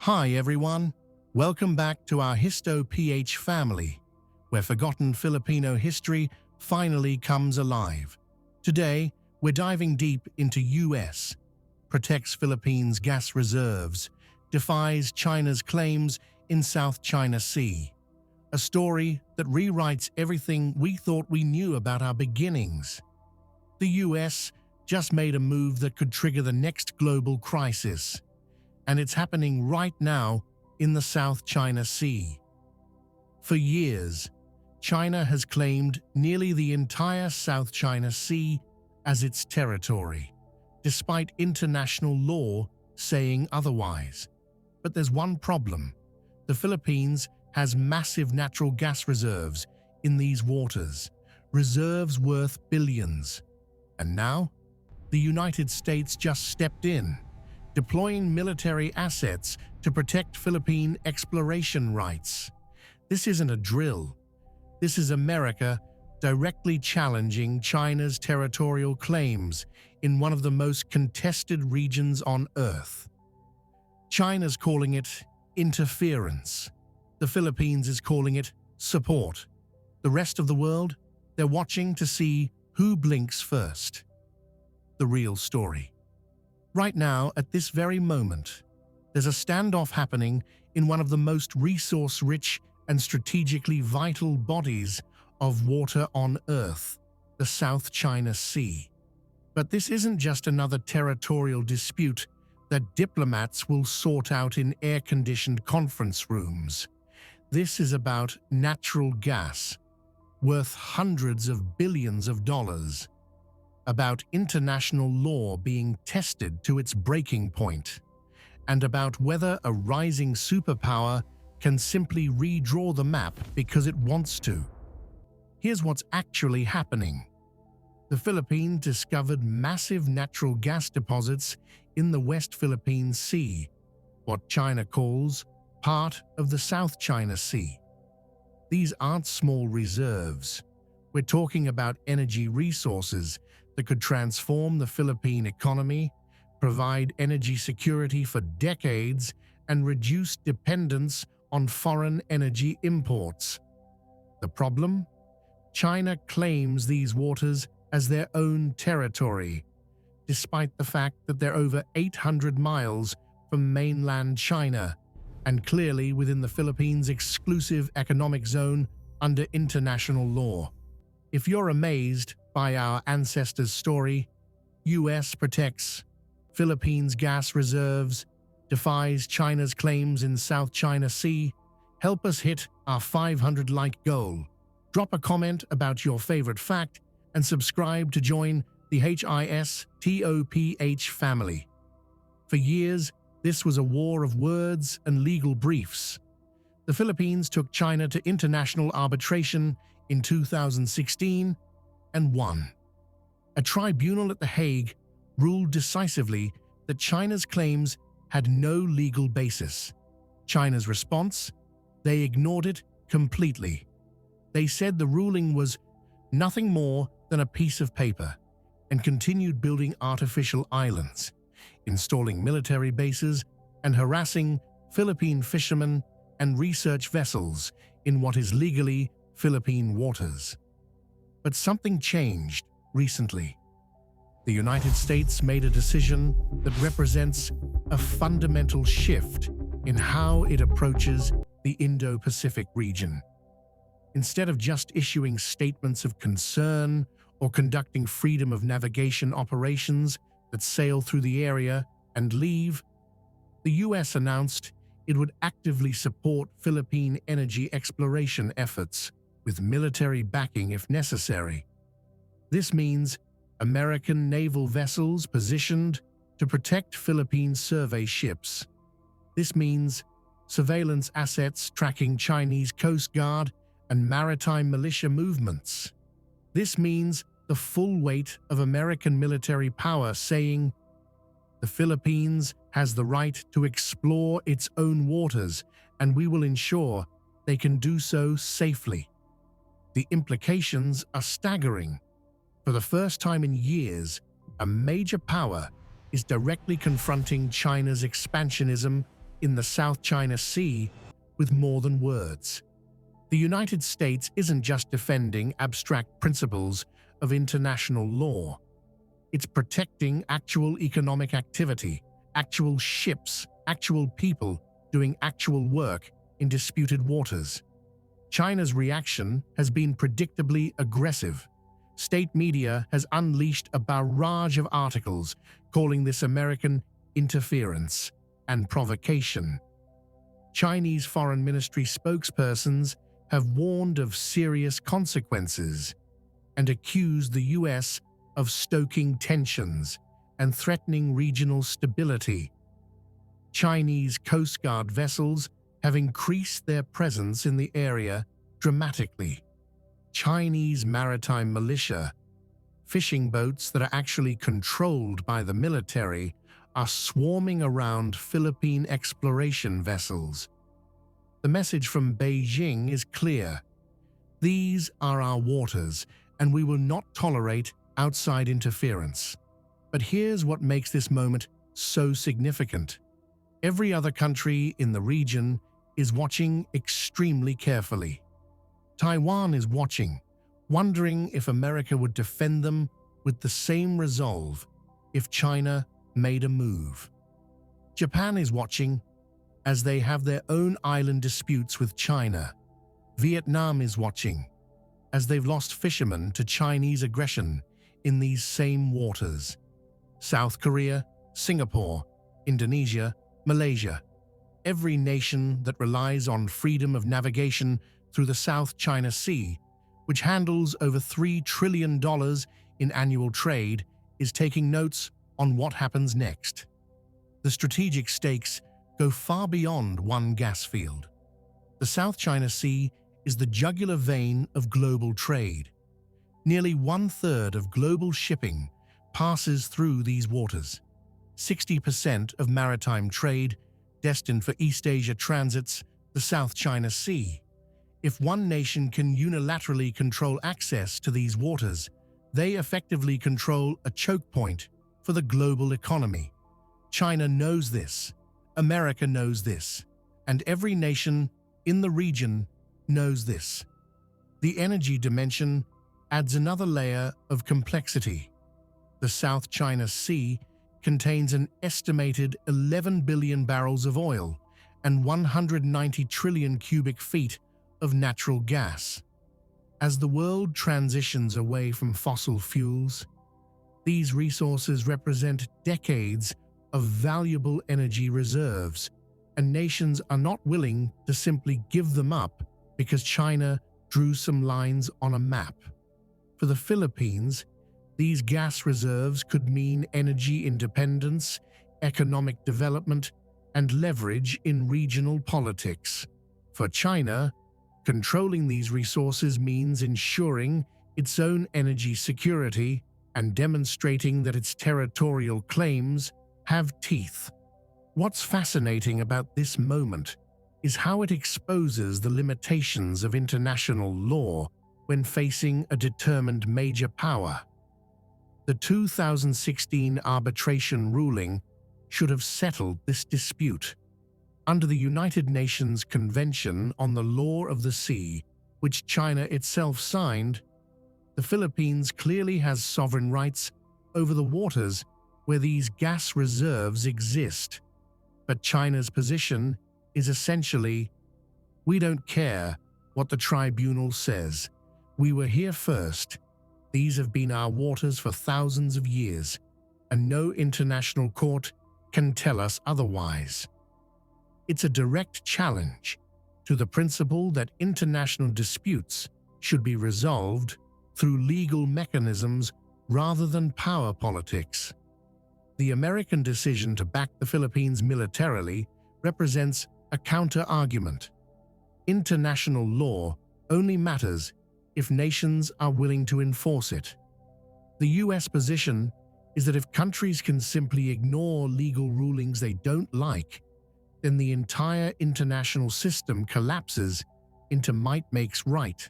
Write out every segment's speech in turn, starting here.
Hi everyone, welcome back to our Histo-PH family, where forgotten Filipino history finally comes alive. Today, we're diving deep into US, protects Philippines' gas reserves, defies China's claims in South China Sea. A story that rewrites everything we thought we knew about our beginnings. The US just made a move that could trigger the next global crisis. And it's happening right now in the South China Sea. For years, China has claimed nearly the entire South China Sea as its territory, despite international law saying otherwise. But there's one problem. The Philippines has massive natural gas reserves in these waters, reserves worth billions. And now, the United States just stepped in, deploying military assets to protect Philippine exploration rights. This isn't a drill. This is America directly challenging China's territorial claims in one of the most contested regions on Earth. China's calling it interference. The Philippines is calling it support. The rest of the world, they're watching to see who blinks first. The real story. Right now, at this very moment, there's a standoff happening in one of the most resource-rich and strategically vital bodies of water on Earth, the South China Sea. But this isn't just another territorial dispute that diplomats will sort out in air-conditioned conference rooms. This is about natural gas, worth hundreds of billions of dollars. About international law being tested to its breaking point, and about whether a rising superpower can simply redraw the map because it wants to. Here's what's actually happening. The Philippines discovered massive natural gas deposits in the West Philippine Sea, what China calls part of the South China Sea. These aren't small reserves. We're talking about energy resources that could transform the Philippine economy, provide energy security for decades, and reduce dependence on foreign energy imports. The problem? China claims these waters as their own territory, despite the fact that they're over 800 miles from mainland China and clearly within the Philippines' exclusive economic zone under international law. If you're amazed by our ancestors' story, US protects Philippines' gas reserves, defies China's claims in South China Sea, help us hit our 500-like goal. Drop a comment about your favorite fact and subscribe to join the HISTOPH family. For years, this was a war of words and legal briefs. The Philippines took China to international arbitration in 2016 and won. A tribunal at The Hague ruled decisively that China's claims had no legal basis. China's response? They ignored it completely. They said the ruling was nothing more than a piece of paper and continued building artificial islands, installing military bases, and harassing Philippine fishermen and research vessels in what is legally Philippine waters. But something changed recently. The United States made a decision that represents a fundamental shift in how it approaches the Indo-Pacific region. Instead of just issuing statements of concern or conducting freedom of navigation operations that sail through the area and leave, the US announced it would actively support Philippine energy exploration efforts with military backing if necessary. This means American naval vessels positioned to protect Philippine survey ships. This means surveillance assets tracking Chinese Coast Guard and maritime militia movements. This means the full weight of American military power saying, the Philippines has the right to explore its own waters, and we will ensure they can do so safely. The implications are staggering. For the first time in years, a major power is directly confronting China's expansionism in the South China Sea with more than words. The United States isn't just defending abstract principles of international law. It's protecting actual economic activity, actual ships, actual people doing actual work in disputed waters. China's reaction has been predictably aggressive. State media has unleashed a barrage of articles calling this American interference and provocation. Chinese Foreign Ministry spokespersons have warned of serious consequences and accused the US of stoking tensions and threatening regional stability. Chinese Coast Guard vessels have increased their presence in the area dramatically. Chinese maritime militia, fishing boats that are actually controlled by the military, are swarming around Philippine exploration vessels. The message from Beijing is clear. These are our waters, and we will not tolerate outside interference. But here's what makes this moment so significant. Every other country in the region is watching extremely carefully. Taiwan is watching, wondering if America would defend them with the same resolve if China made a move. Japan is watching, as they have their own island disputes with China. Vietnam is watching, as they've lost fishermen to Chinese aggression in these same waters. South Korea, Singapore, Indonesia, Malaysia. Every nation that relies on freedom of navigation through the South China Sea, which handles over $3 trillion in annual trade, is taking notes on what happens next. The strategic stakes go far beyond one gas field. The South China Sea is the jugular vein of global trade. Nearly 1/3 of global shipping passes through these waters. 60% of maritime trade destined for East Asia transits the South China Sea. If one nation can unilaterally control access to these waters, they effectively control a choke point for the global economy. China knows this, America knows this, and every nation in the region knows this. The energy dimension adds another layer of complexity. The South China Sea contains an estimated 11 billion barrels of oil and 190 trillion cubic feet of natural gas. As the world transitions away from fossil fuels, these resources represent decades of valuable energy reserves, and nations are not willing to simply give them up because China drew some lines on a map. For the Philippines, these gas reserves could mean energy independence, economic development, and leverage in regional politics. For China, controlling these resources means ensuring its own energy security and demonstrating that its territorial claims have teeth. What's fascinating about this moment is how it exposes the limitations of international law when facing a determined major power. The 2016 arbitration ruling should have settled this dispute. Under the United Nations Convention on the Law of the Sea, which China itself signed, the Philippines clearly has sovereign rights over the waters where these gas reserves exist. But China's position is essentially, we don't care what the tribunal says. We were here first. These have been our waters for thousands of years, and no international court can tell us otherwise. It's a direct challenge to the principle that international disputes should be resolved through legal mechanisms rather than power politics. The American decision to back the Philippines militarily represents a counter-argument. International law only matters if nations are willing to enforce it. The US position is that if countries can simply ignore legal rulings they don't like, then the entire international system collapses into might makes right.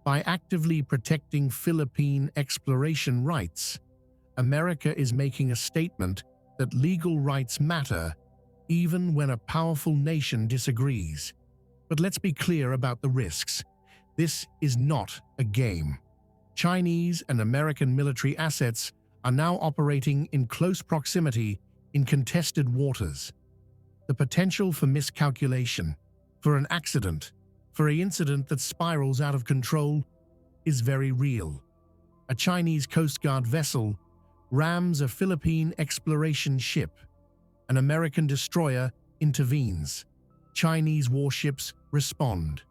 By actively protecting Philippine exploration rights, America is making a statement that legal rights matter even when a powerful nation disagrees. But let's be clear about the risks. This is not a game. Chinese and American military assets are now operating in close proximity in contested waters. The potential for miscalculation, for an accident, for an incident that spirals out of control is very real. A Chinese Coast Guard vessel rams a Philippine exploration ship. An American destroyer intervenes. Chinese warships respond.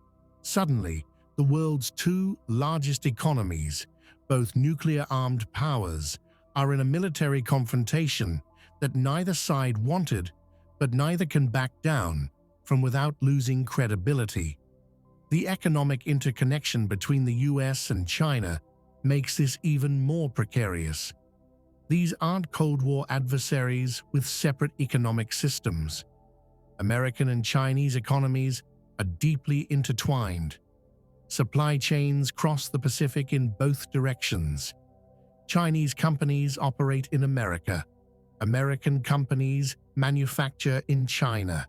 Suddenly, the world's two largest economies, both nuclear-armed powers, are in a military confrontation that neither side wanted, but neither can back down from without losing credibility. The economic interconnection between the US and China makes this even more precarious. These aren't Cold War adversaries with separate economic systems. American and Chinese economies are deeply intertwined. Supply chains cross the Pacific in both directions. Chinese companies operate in America. American companies manufacture in China.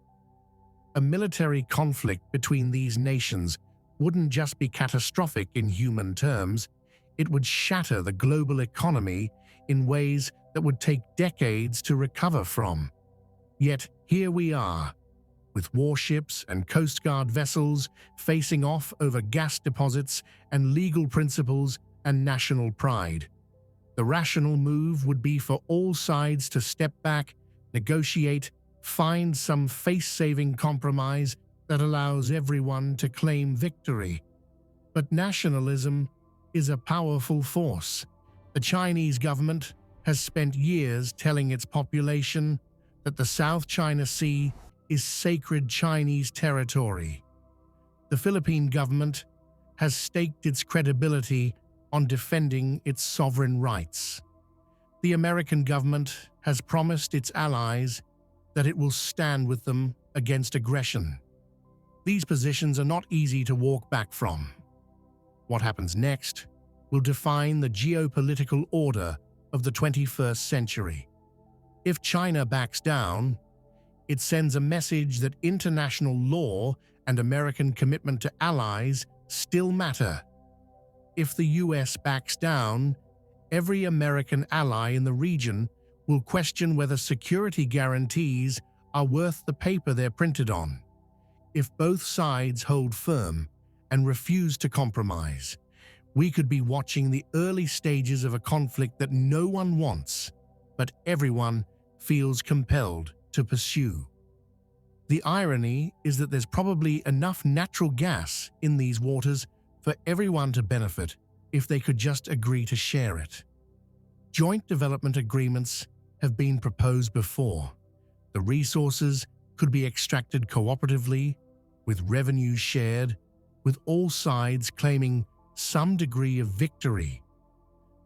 A military conflict between these nations wouldn't just be catastrophic in human terms, it would shatter the global economy in ways that would take decades to recover from. Yet here we are, with warships and Coast Guard vessels facing off over gas deposits and legal principles and national pride. The rational move would be for all sides to step back, negotiate, find some face-saving compromise that allows everyone to claim victory. But nationalism is a powerful force. The Chinese government has spent years telling its population that the South China Sea is sacred Chinese territory. The Philippine government has staked its credibility on defending its sovereign rights. The American government has promised its allies that it will stand with them against aggression. These positions are not easy to walk back from. What happens next will define the geopolitical order of the 21st century. If China backs down, it sends a message that international law and American commitment to allies still matter. If the US backs down, every American ally in the region will question whether security guarantees are worth the paper they're printed on. If both sides hold firm and refuse to compromise, we could be watching the early stages of a conflict that no one wants, but everyone feels compelled to pursue. The irony is that there's probably enough natural gas in these waters for everyone to benefit if they could just agree to share it. Joint development agreements have been proposed before. The resources could be extracted cooperatively, with revenues shared, with all sides claiming some degree of victory.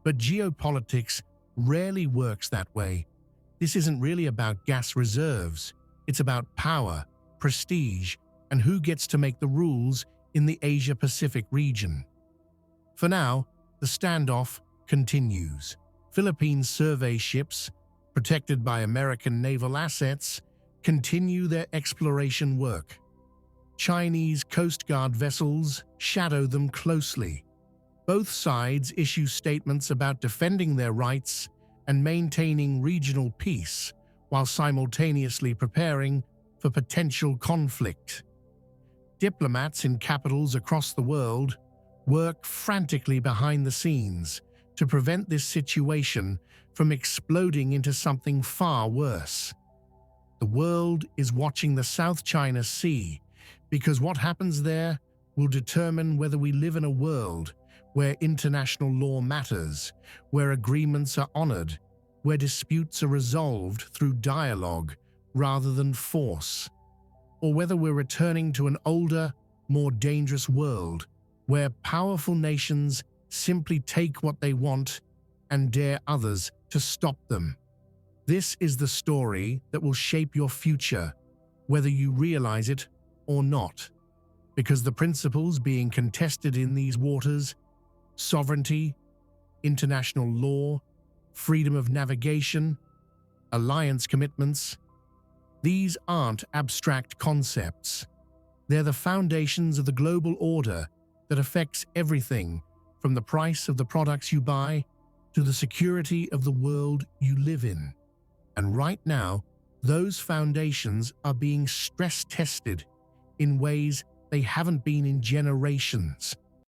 But geopolitics rarely works that way. This isn't really about gas reserves. It's about power, prestige, and who gets to make the rules in the Asia-Pacific region. For now, the standoff continues. Philippine survey ships, protected by American naval assets, continue their exploration work. Chinese Coast Guard vessels shadow them closely. Both sides issue statements about defending their rights and maintaining regional peace while simultaneously preparing for potential conflict. Diplomats in capitals across the world work frantically behind the scenes to prevent this situation from exploding into something far worse. The world is watching the South China Sea because what happens there will determine whether we live in a world where international law matters, where agreements are honored, where disputes are resolved through dialogue rather than force, or whether we're returning to an older, more dangerous world where powerful nations simply take what they want and dare others to stop them. This is the story that will shape your future, whether you realize it or not, because the principles being contested in these waters, sovereignty, international law, freedom of navigation, alliance commitments, These aren't abstract concepts. They're the foundations of the global order that affects everything from the price of the products you buy to the security of the world you live in. And right now, those foundations are being stress tested in ways they haven't been in generations.